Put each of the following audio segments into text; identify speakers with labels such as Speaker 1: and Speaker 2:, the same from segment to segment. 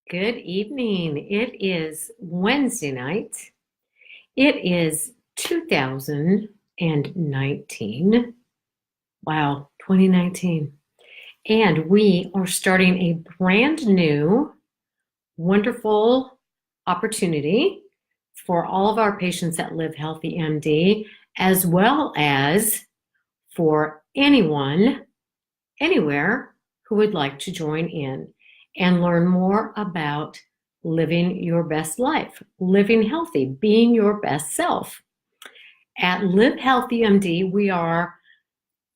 Speaker 1: Good evening. It is Wednesday night. It is 2019. Wow, 2019. And we are starting a brand new, wonderful opportunity for all of our patients at Live Healthy MD, as well as for anyone, anywhere who would like to join in and learn more about living your best life, living healthy, being your best self. At Live Healthy MD, we are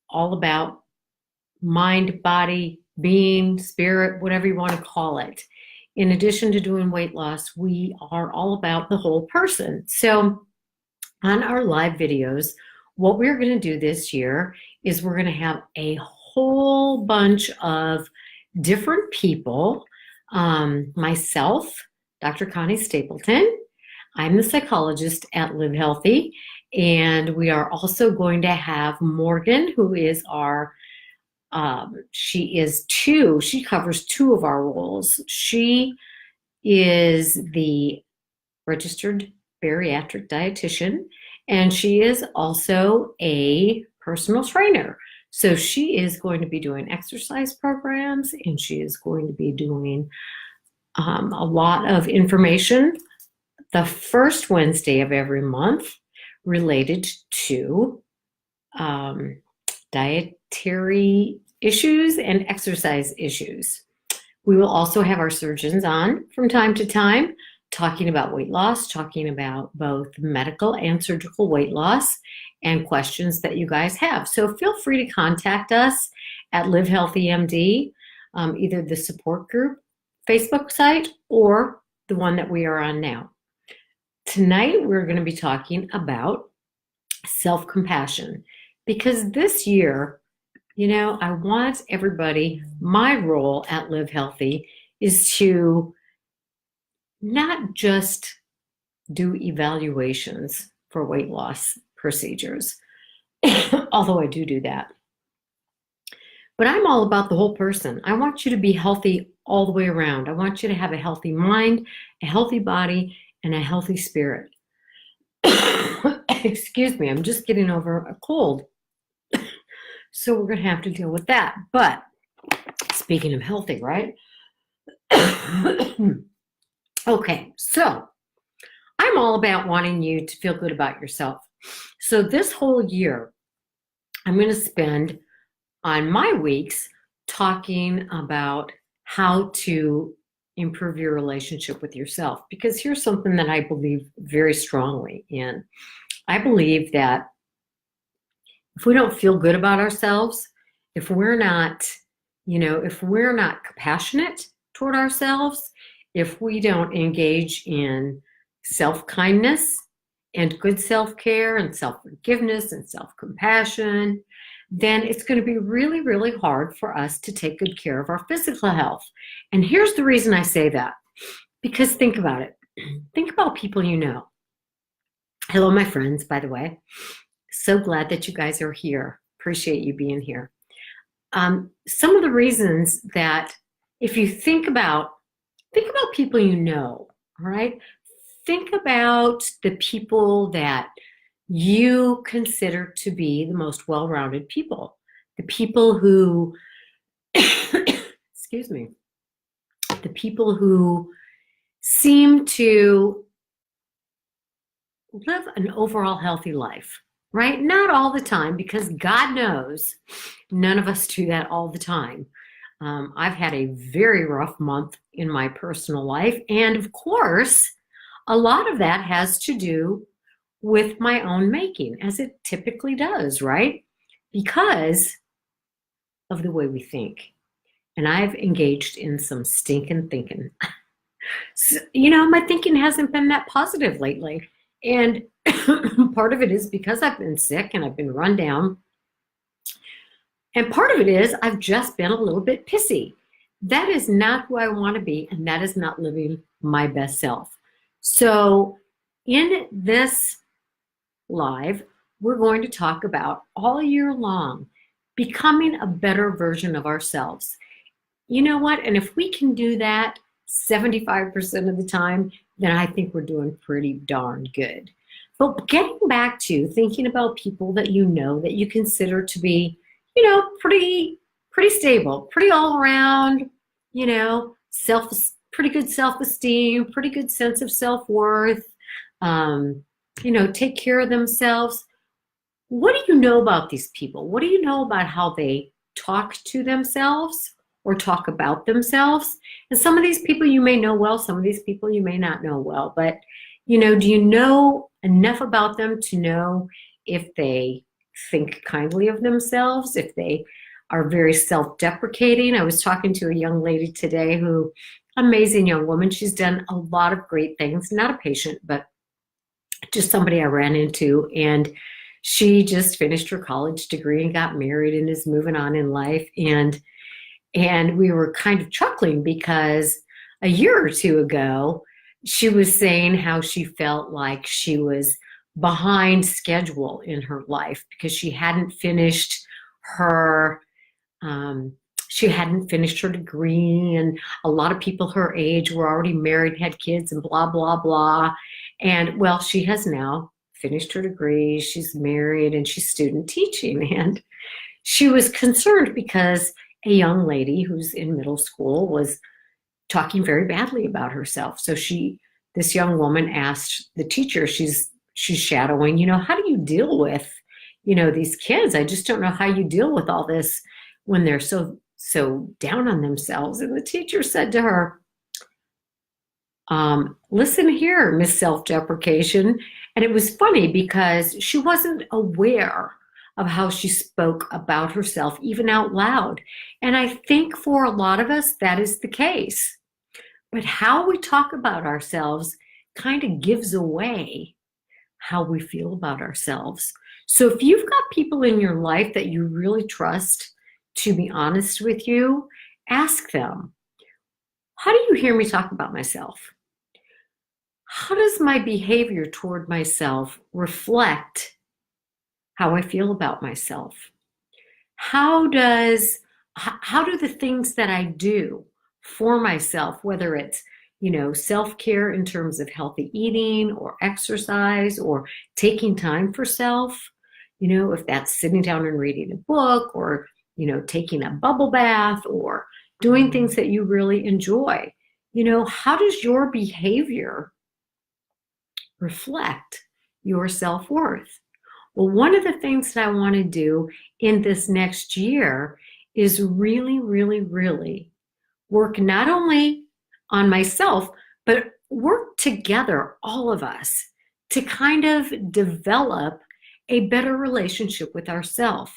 Speaker 1: all about mind, body, being, spirit, whatever you want to call it. In addition to doing weight loss, we are all about the whole person. So on our live videos, what we're going to do this year is we're going to have a whole bunch of different people. Myself, Dr. Connie Stapleton. I'm the psychologist at Live Healthy, and we are also going to have Morgan, who is our she covers two of our roles. She is the registered bariatric dietitian, and she is also a personal trainer. So she is going to be doing exercise programs, and she is going to be doing a lot of information the first Wednesday of every month related to dietary issues and exercise issues. We will also have our surgeons on from time to time talking about weight loss, talking about both medical and surgical weight loss and questions that you guys have. So feel free to contact us at Live Healthy MD, either the support group Facebook site or the one that we are on now. Tonight, we're going to be talking about self-compassion, because this year, I want everybody, my role at Live Healthy is to not just do evaluations for weight loss procedures, although I do that. But I'm all about the whole person. I want you to be healthy all the way around. I want you to have a healthy mind, a healthy body, and a healthy spirit. Excuse me, I'm just getting over a cold. So we're going to have to deal with that. But speaking of healthy, right? Okay, so I'm all about wanting you to feel good about yourself. So this whole year, I'm going to spend on my weeks talking about how to improve your relationship with yourself. Because here's something that I believe very strongly in. I believe that if we don't feel good about ourselves, if we're not compassionate toward ourselves, if we don't engage in self-kindness and good self-care and self-forgiveness and self-compassion, then it's going to be really, really hard for us to take good care of our physical health. And here's the reason I say that. Because think about it. Think about people you know. Hello, my friends, by the way. So glad that you guys are here. Appreciate you being here. Some of the reasons that if you think about people you know, all right? Think about the people that you consider to be the most well-rounded people. The people who, excuse me, the people who seem to live an overall healthy life, right? Not all the time, because God knows none of us do that all the time. I've had a very rough month in my personal life. And of course, a lot of that has to do with my own making, as it typically does, right? Because of the way we think. And I've engaged in some stinking thinking. So, my thinking hasn't been that positive lately. And part of it is because I've been sick and I've been run down. And part of it is I've just been a little bit pissy. That is not who I want to be, and that is not living my best self. So in this live, we're going to talk about all year long becoming a better version of ourselves. You know what? And if we can do that 75% of the time, then I think we're doing pretty darn good. But getting back to thinking about people that that you consider to be, pretty stable, pretty all around, self pretty good self-esteem, pretty good sense of self-worth, take care of themselves. What do you know about these people? What do you know about how they talk to themselves or talk about themselves? And some of these people you may know well, some of these people you may not know well, but do you know enough about them to know if they think kindly of themselves, if they are very self-deprecating? I was talking to a young lady today amazing young woman. She's done a lot of great things, not a patient, but just somebody I ran into, and she just finished her college degree and got married and is moving on in life. And we were kind of chuckling because a year or two ago, she was saying how she felt like she was behind schedule in her life because she hadn't finished her degree, and a lot of people her age were already married, had kids, and blah, blah, blah. And well, she has now finished her degree, she's married, and she's student teaching. And she was concerned because a young lady who's in middle school was talking very badly about herself. So this young woman asked the teacher she's shadowing, how do you deal with, these kids? I just don't know how you deal with all this when they're so down on themselves. And the teacher said to her, listen here, Miss Self-Deprecation. And it was funny because she wasn't aware of how she spoke about herself, even out loud. And I think for a lot of us, that is the case. But how we talk about ourselves kind of gives away how we feel about ourselves. So if you've got people in your life that you really trust to be honest with you, ask them, how do you hear me talk about myself? How does my behavior toward myself reflect how I feel about myself? How do the things that I do for myself, whether it's, self-care in terms of healthy eating or exercise or taking time for self, if that's sitting down and reading a book or, taking a bubble bath or doing things that you really enjoy, how does your behavior reflect your self-worth? Well, one of the things that I want to do in this next year is really, really, really work not only on myself, but work together, all of us, to kind of develop a better relationship with ourselves.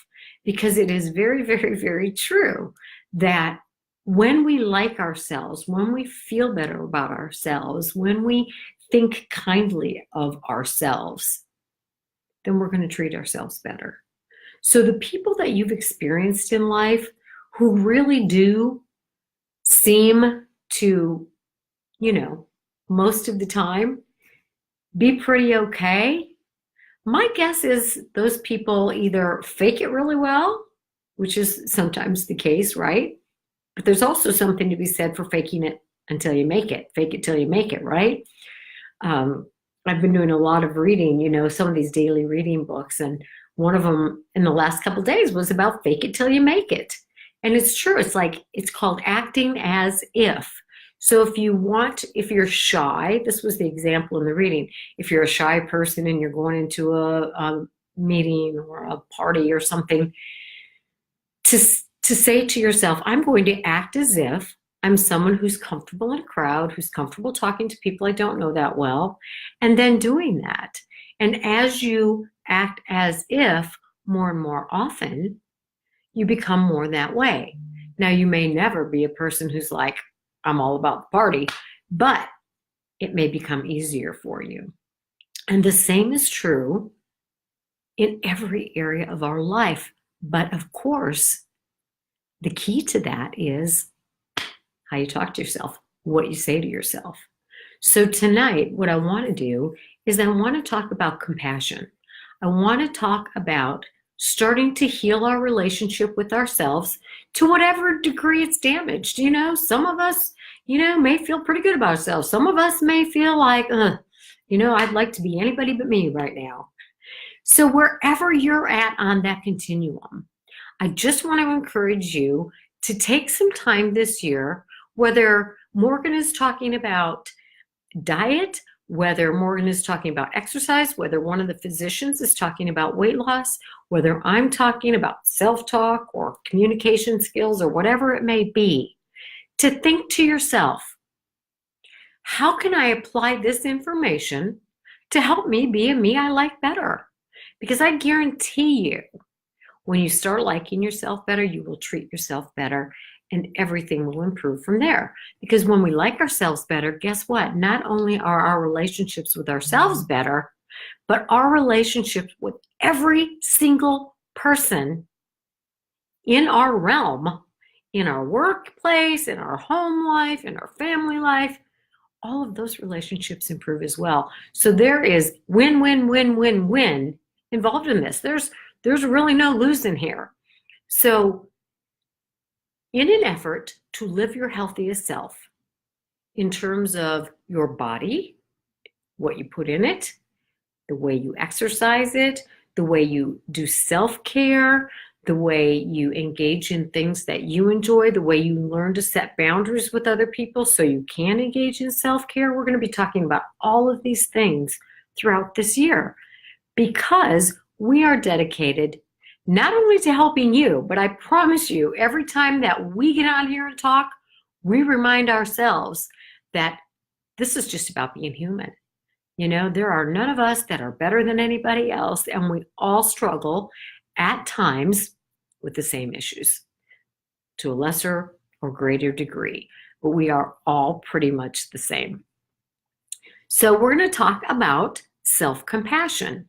Speaker 1: Because it is very, very, very true that when we like ourselves, when we feel better about ourselves, when we think kindly of ourselves, then we're going to treat ourselves better. So the people that you've experienced in life who really do seem to, most of the time be pretty okay, my guess is those people either fake it really well, which is sometimes the case, right? But there's also something to be said for faking it until you make it. Fake it till you make it, right? I've been doing a lot of reading, some of these daily reading books, and one of them in the last couple of days was about fake it till you make it. And it's true. It's called acting as if. So if you're shy, this was the example in the reading. If you're a shy person and you're going into a meeting or a party or something, to say to yourself, I'm going to act as if I'm someone who's comfortable in a crowd, who's comfortable talking to people I don't know that well, and then doing that. And as you act as if more and more often, you become more that way. Now, you may never be a person who's like, I'm all about the party, but it may become easier for you. And the same is true in every area of our life. But of course, the key to that is how you talk to yourself, what you say to yourself. So tonight, what I want to do is I want to talk about compassion. I want to talk about starting to heal our relationship with ourselves to whatever degree it's damaged. Some of us, may feel pretty good about ourselves. Some of us may feel like, I'd like to be anybody but me right now. So wherever you're at on that continuum, I just want to encourage you to take some time this year, whether Morgan is talking about diet, whether Morgan is talking about exercise, whether one of the physicians is talking about weight loss, whether I'm talking about self-talk or communication skills or whatever it may be, to think to yourself, how can I apply this information to help me be a me I like better? Because I guarantee you, when you start liking yourself better, you will treat yourself better and everything will improve from there. Because when we like ourselves better, guess what? Not only are our relationships with ourselves better, but our relationships with every single person in our realm, in our workplace, in our home life, in our family life, all of those relationships improve as well. So there is win, win, win, win, win involved in this. There's really no losing here. So in an effort to live your healthiest self in terms of your body, what you put in it, the way you exercise it, the way you do self-care, the way you engage in things that you enjoy, the way you learn to set boundaries with other people so you can engage in self-care. We're going to be talking about all of these things throughout this year because we are dedicated not only to helping you, but I promise you, every time that we get on here and talk, we remind ourselves that this is just about being human. There are none of us that are better than anybody else, and we all struggle at times with the same issues to a lesser or greater degree, but we are all pretty much the same. So we're going to talk about self-compassion.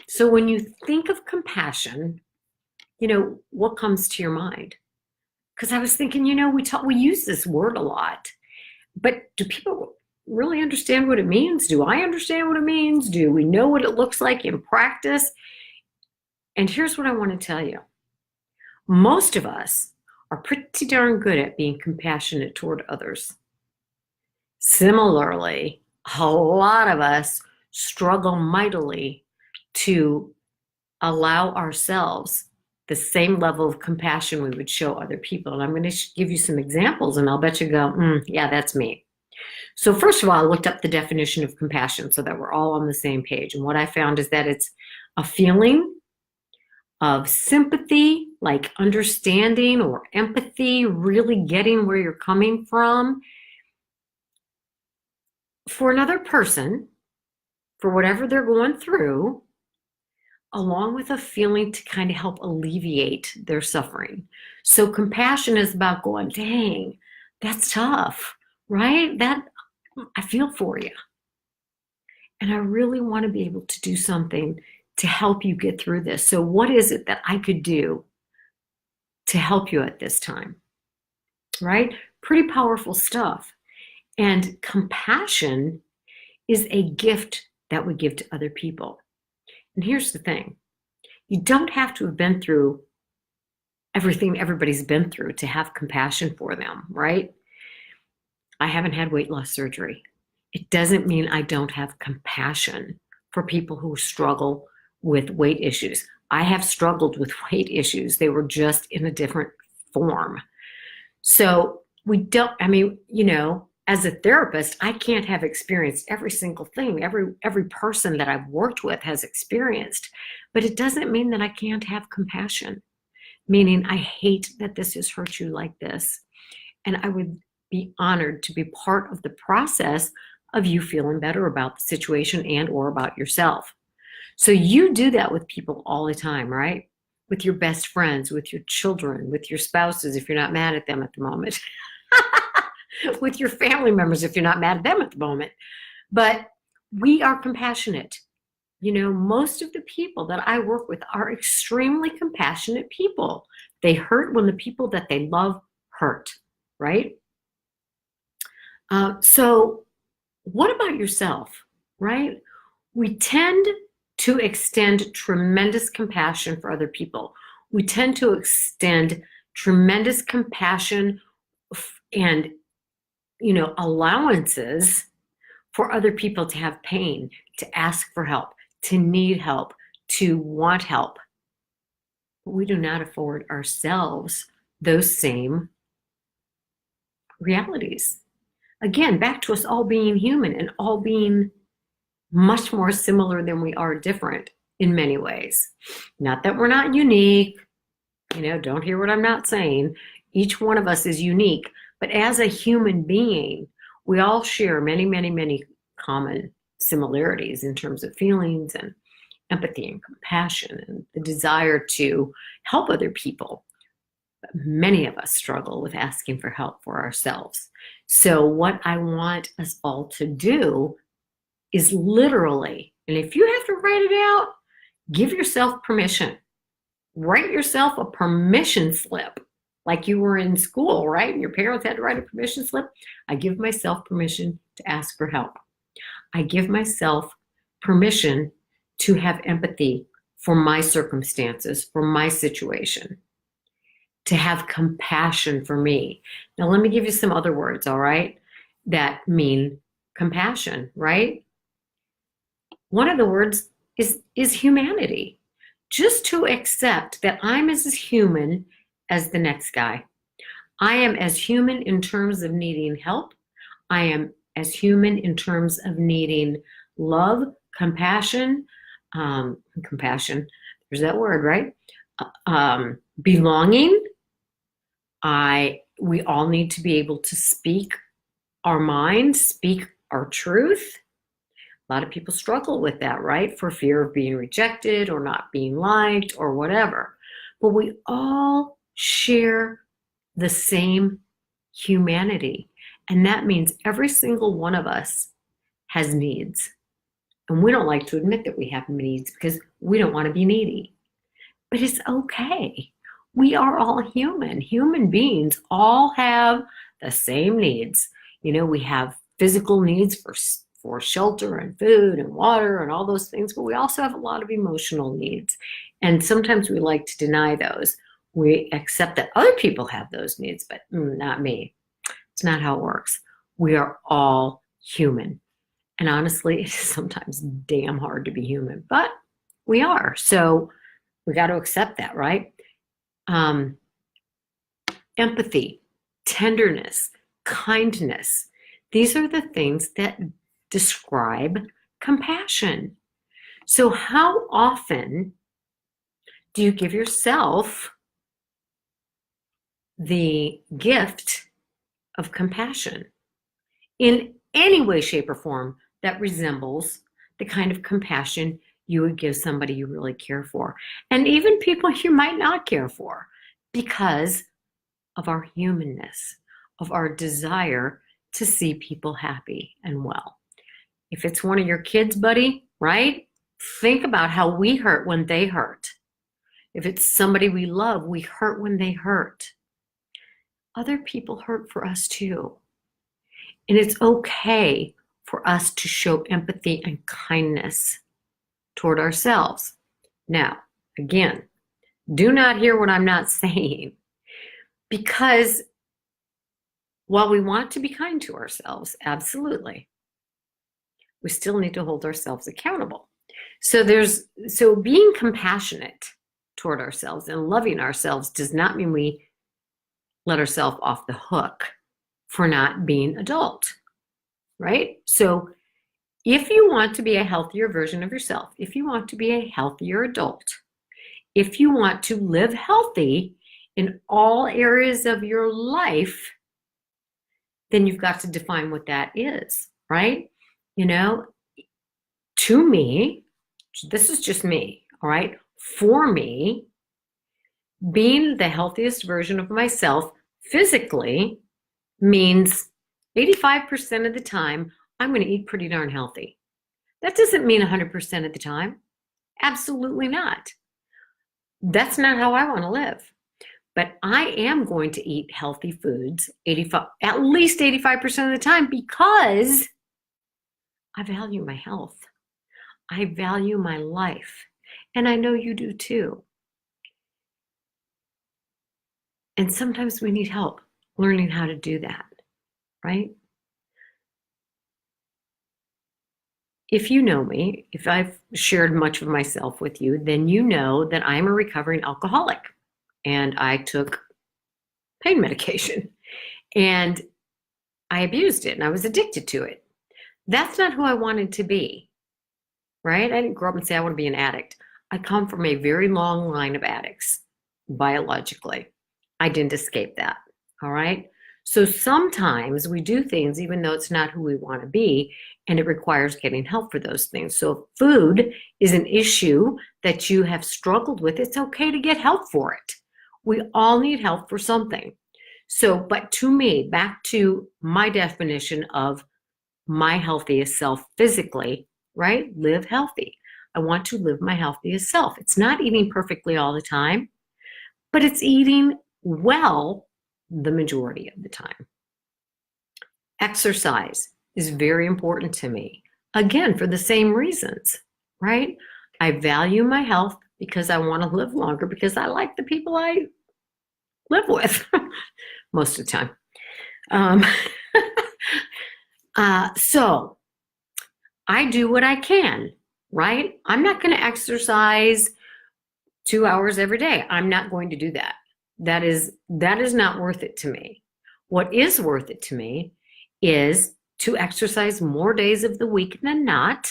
Speaker 1: So when you think of compassion, what comes to your mind? Because I was thinking, we use this word a lot, but do people really understand what it means? Do I understand what it means? Do we know what it looks like in practice? And here's what I want to tell you. Most of us are pretty darn good at being compassionate toward others. Similarly, a lot of us struggle mightily to allow ourselves the same level of compassion we would show other people. And I'm going to give you some examples, and I'll bet you go, yeah, that's me. So first of all, I looked up the definition of compassion so that we're all on the same page. And what I found is that it's a feeling of sympathy, like understanding or empathy, really getting where you're coming from for another person, for whatever they're going through, along with a feeling to kind of help alleviate their suffering. So compassion is about going, dang, that's tough, right? I feel for you. And I really want to be able to do something to help you get through this. So what is it that I could do to help you at this time, right? Pretty powerful stuff. And compassion is a gift that we give to other people. And here's the thing. You don't have to have been through everything everybody's been through to have compassion for them, right? I haven't had weight loss surgery. It doesn't mean I don't have compassion for people who struggle with weight issues. I have struggled with weight issues. They were just in a different form. So as a therapist, I can't have experienced every single thing every person that I've worked with has experienced, but it doesn't mean that I can't have compassion, meaning I hate that this has hurt you like this. And I would be honored to be part of the process of you feeling better about the situation and or about yourself. So you do that with people all the time, right? With your best friends, with your children, with your spouses, if you're not mad at them at the moment. With your family members, if you're not mad at them at the moment. But we are compassionate. Most of the people that I work with are extremely compassionate people. They hurt when the people that they love hurt, right? So what about yourself, right? We tend to extend tremendous compassion for other people. We tend to extend tremendous compassion and allowances for other people to have pain, to ask for help, to need help, to want help. But we do not afford ourselves those same realities. Again, back to us all being human and all being much more similar than we are different in many ways. Not that we're not unique, don't hear what I'm not saying. Each one of us is unique, but as a human being, we all share many, many, many common similarities in terms of feelings and empathy and compassion and the desire to help other people. But many of us struggle with asking for help for ourselves. So what I want us all to do is literally, and if you have to write it out, give yourself permission. Write yourself a permission slip, like you were in school, right? And your parents had to write a permission slip. I give myself permission to ask for help. I give myself permission to have empathy for my circumstances, for my situation, to have compassion for me. Now, let me give you some other words, all right, that mean compassion, right? One of the words is humanity. Just to accept that I'm as human as the next guy. I am as human in terms of needing help. I am as human in terms of needing love, compassion, there's that word, right? Belonging. We all need to be able to speak our mind, speak our truth. A lot of people struggle with that, right? For fear of being rejected or not being liked or whatever. But we all share the same humanity. And that means every single one of us has needs. And we don't like to admit that we have needs because we don't want to be needy. But it's okay. We are all human. Human beings all have the same needs. We have physical needs for shelter and food and water and all those things, but we also have a lot of emotional needs. And sometimes we like to deny those. We accept that other people have those needs, but not me. It's not how it works. We are all human. And honestly, it is sometimes damn hard to be human, but we are. So we got to accept that, right? Empathy, tenderness, kindness. These are the things that describe compassion. So how often do you give yourself the gift of compassion in any way, shape, or form that resembles the kind of compassion you would give somebody you really care for, and even people you might not care for, because of our humanness, of our desire to see people happy and well. If it's one of your kids, buddy, right? Think about how we hurt when they hurt. If it's somebody we love, we hurt when they hurt. Other people hurt for us too. And it's okay for us to show empathy and kindness toward ourselves. Now, again, do not hear what I'm not saying, because while we want to be kind to ourselves, absolutely, we still need to hold ourselves accountable. So being compassionate toward ourselves and loving ourselves does not mean we let ourselves off the hook for not being adult, right? So if you want to be a healthier version of yourself, if you want to be a healthier adult, if you want to live healthy in all areas of your life, then you've got to define what that is, right? To me, this is just me, all right? For me, being the healthiest version of myself physically means 85% of the time, I'm going to eat pretty darn healthy. That doesn't mean 100% of the time. Absolutely not. That's not how I want to live. But I am going to eat healthy foods at least 85% of the time, because I value my health. I value my life. And I know you do too. And sometimes we need help learning how to do that, right? if you know me, if I've shared much of myself with you, then you know that I'm a recovering alcoholic and I took pain medication and I abused it and I was addicted to it. That's not who I wanted to be, right? I didn't grow up and say I want to be an addict. I come from a very long line of addicts biologically. I didn't escape that, all right? So sometimes we do things even though it's not who we want to be, and it requires getting help for those things. So if food is an issue that you have struggled with, it's okay to get help for it. We all need help for something. So, but to me, back to my definition of my healthiest self physically, right? Live healthy. I want to live my healthiest self. It's not eating perfectly all the time, but it's eating well the majority of the time. Exercise is very important to me. Again, for the same reasons, right? I value my health because I want to live longer, because I like the people I live with most of the time. So I do what I can, right? I'm not going to exercise 2 hours every day. I'm not going to do that. That is not worth it to me. What is worth it to me is to exercise more days of the week than not,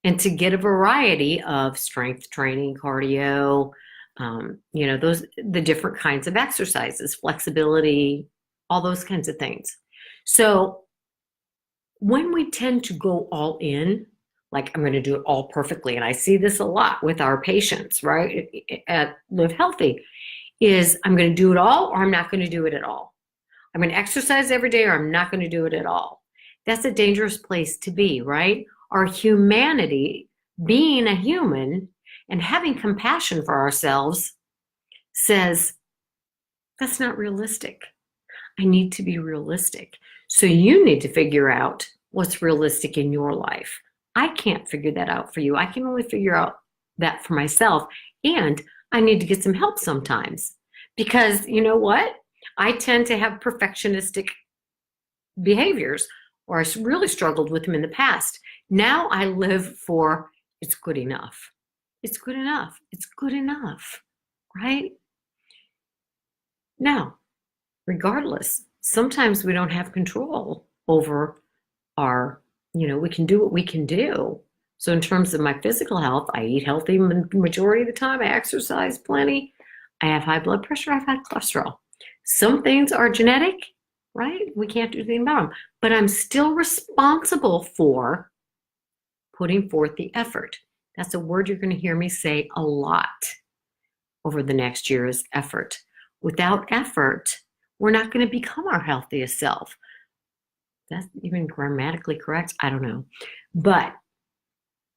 Speaker 1: and to get a variety of strength training, cardio, the different kinds of exercises, flexibility, all those kinds of things. So when we tend to go all in, like I'm going to do it all perfectly, and I see this a lot with our patients, right, at Live Healthy, is I'm going to do it all or I'm not going to do it at all. I'm going to exercise every day or I'm not going to do it at all. That's a dangerous place to be, right? Our humanity, being a human and having compassion for ourselves, says, that's not realistic. I need to be realistic. So you need to figure out what's realistic in your life. I can't figure that out for you. I can only figure out that for myself. And I need to get some help sometimes, because you know what? I tend to have perfectionistic behaviors, or I really struggled with them in the past. Now I live for, it's good enough. It's good enough. It's good enough, right? Now, regardless, sometimes we don't have control over our, we can do what we can do. So in terms of my physical health, I eat healthy majority of the time. I exercise plenty. I have high blood pressure. I've had cholesterol. Some things are genetic, right? We can't do anything about them. But I'm still responsible for putting forth the effort. That's a word you're going to hear me say a lot over the next year, is effort. Without effort, we're not going to become our healthiest self. That's even grammatically correct? I don't know. But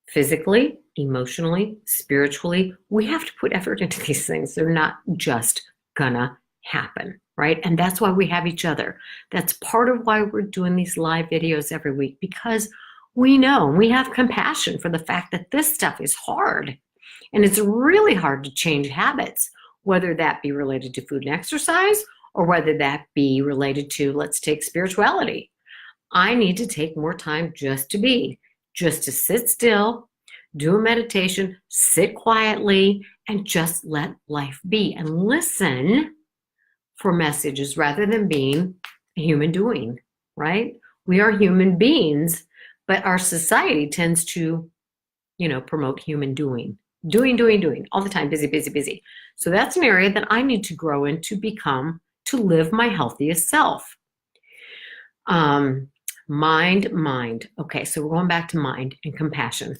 Speaker 1: physically, emotionally, spiritually, we have to put effort into these things. They're not just gonna happen, right? And that's why we have each other. That's part of why we're doing these live videos every week, because we know, we have compassion for the fact that this stuff is hard. And it's really hard to change habits, whether that be related to food and exercise, or whether that be related to, let's take spirituality. I need to take more time just to be, just to sit still, do a meditation, sit quietly, and just let life be and listen for messages rather than being a human doing, right? We are human beings, but our society tends to, promote human doing all the time, busy, busy, busy. So that's an area that I need to grow in to live my healthiest self. Mind. Okay, so we're going back to mind and compassion,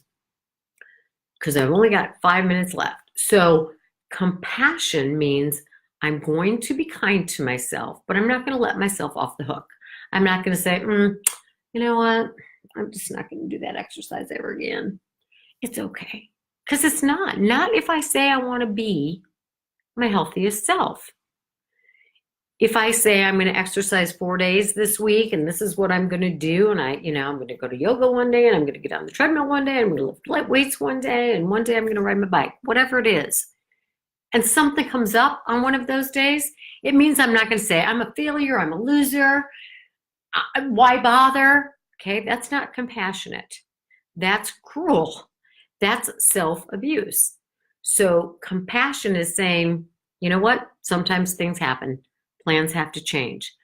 Speaker 1: because I've only got 5 minutes left. So compassion means I'm going to be kind to myself, but I'm not going to let myself off the hook. I'm not going to say, you know what? I'm just not going to do that exercise ever again. It's okay. Because it's not if I say I want to be my healthiest self. If I say I'm going to exercise 4 days this week and this is what I'm going to do, and I'm going to go to yoga one day, and I'm going to get on the treadmill one day, and I'm going to lift light weights one day, and one day I'm going to ride my bike, whatever it is, and something comes up on one of those days, it means I'm not going to say I'm a failure, I'm a loser, why bother? Okay, that's not compassionate. That's cruel. That's self-abuse. So compassion is saying, you know what? Sometimes things happen. Plans have to change.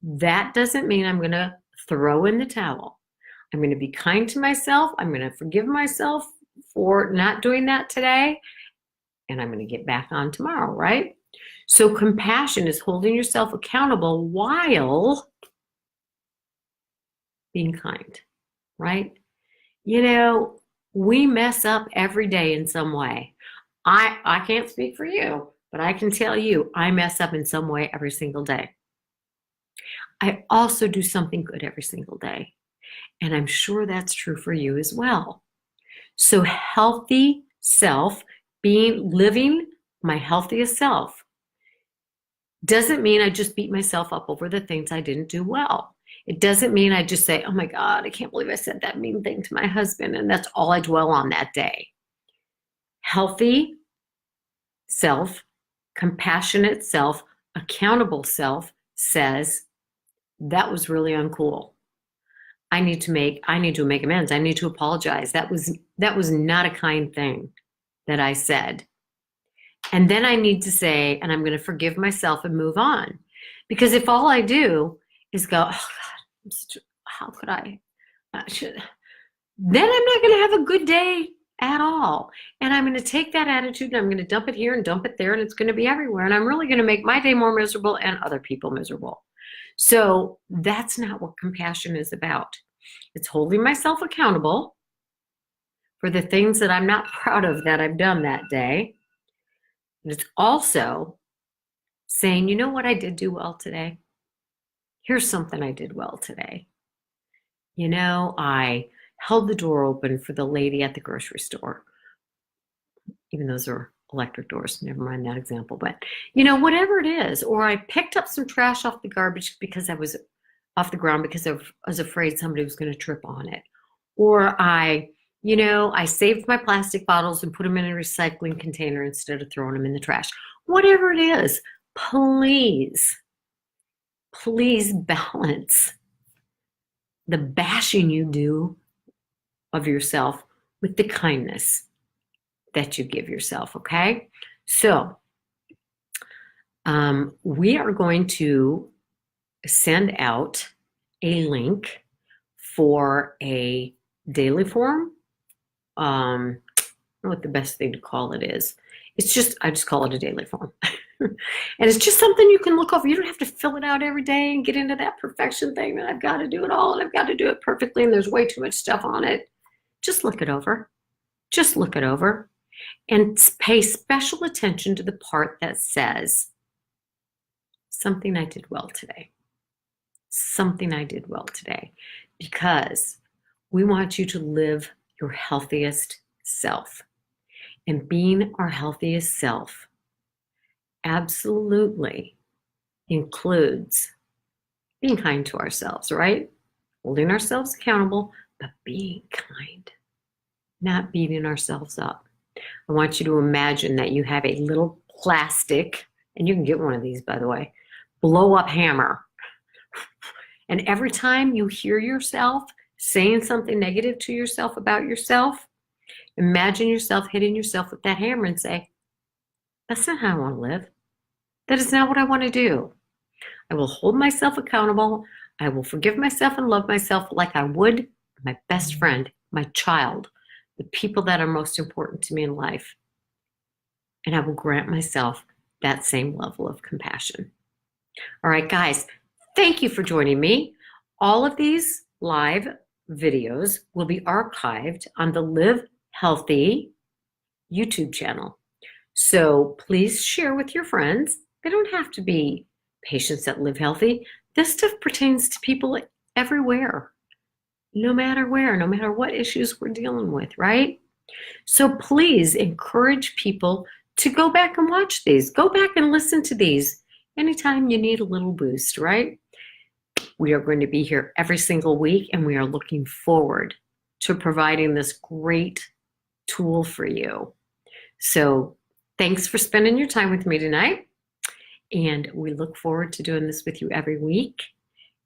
Speaker 1: That doesn't mean I'm going to throw in the towel. I'm going to be kind to myself. I'm going to forgive myself for not doing that today. And I'm going to get back on tomorrow, right? So compassion is holding yourself accountable while being kind, right? You know, we mess up every day in some way. I can't speak for you, but I can tell you I mess up in some way every single day. I also do something good every single day. And I'm sure that's true for you as well. So healthy self, living my healthiest self, doesn't mean I just beat myself up over the things I didn't do well. It doesn't mean I just say, oh my God, I can't believe I said that mean thing to my husband, and that's all I dwell on that day. Healthy self, compassionate self, accountable self says, that was really uncool. I need to make amends. I need to apologize. That was not a kind thing that I said. And then I need to say, and I'm going to forgive myself and move on. Because if all I do is go, oh God, how could I should, then I'm not going to have a good day at all. And I'm going to take that attitude and I'm going to dump it here and dump it there, and it's going to be everywhere. And I'm really going to make my day more miserable and other people miserable. So that's not what compassion is about. It's holding myself accountable for the things that I'm not proud of that I've done that day. And it's also saying, you know what I did do well today? Here's something I did well today. You know, I held the door open for the lady at the grocery store. Even those are electric doors, never mind that example. But, you know, whatever it is, or I picked up some trash off the garbage because I was off the ground because I was afraid somebody was going to trip on it. Or I saved my plastic bottles and put them in a recycling container instead of throwing them in the trash. Whatever it is, please balance the bashing you do of yourself with the kindness that you give yourself, okay? So we are going to send out a link for a daily form. I don't know what the best thing to call it is. I just call it a daily form. And it's just something you can look over. You don't have to fill it out every day and get into that perfection thing that I've got to do it all and I've got to do it perfectly and there's way too much stuff on it. Just look it over. Just look it over and pay special attention to the part that says, something I did well today. Something I did well today. Because we want you to live your healthiest self. And being our healthiest self absolutely includes being kind to ourselves, right? Holding ourselves accountable, but being kind, not beating ourselves up. I want you to imagine that you have a little plastic, and you can get one of these, by the way, blow up hammer. And every time you hear yourself saying something negative to yourself about yourself, imagine yourself hitting yourself with that hammer and say, that's not how I want to live. That is not what I want to do. I will hold myself accountable. I will forgive myself and love myself like I would my best friend, my child, the people that are most important to me in life. And I will grant myself that same level of compassion. All right, guys, thank you for joining me. All of these live videos will be archived on the Live Healthy YouTube channel. So please share with your friends. They don't have to be patients that live healthy. This stuff pertains to people everywhere, no matter where, no matter what issues we're dealing with, right? So please encourage people to go back and watch these. Go back and listen to these anytime you need a little boost, right? We are going to be here every single week, and we are looking forward to providing this great tool for you. So thanks for spending your time with me tonight. And we look forward to doing this with you every week.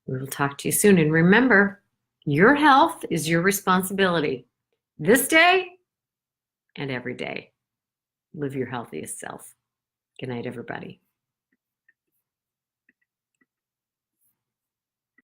Speaker 1: We will talk to you soon. And remember, your health is your responsibility. this day and every day. Live your healthiest self. Good night, everybody.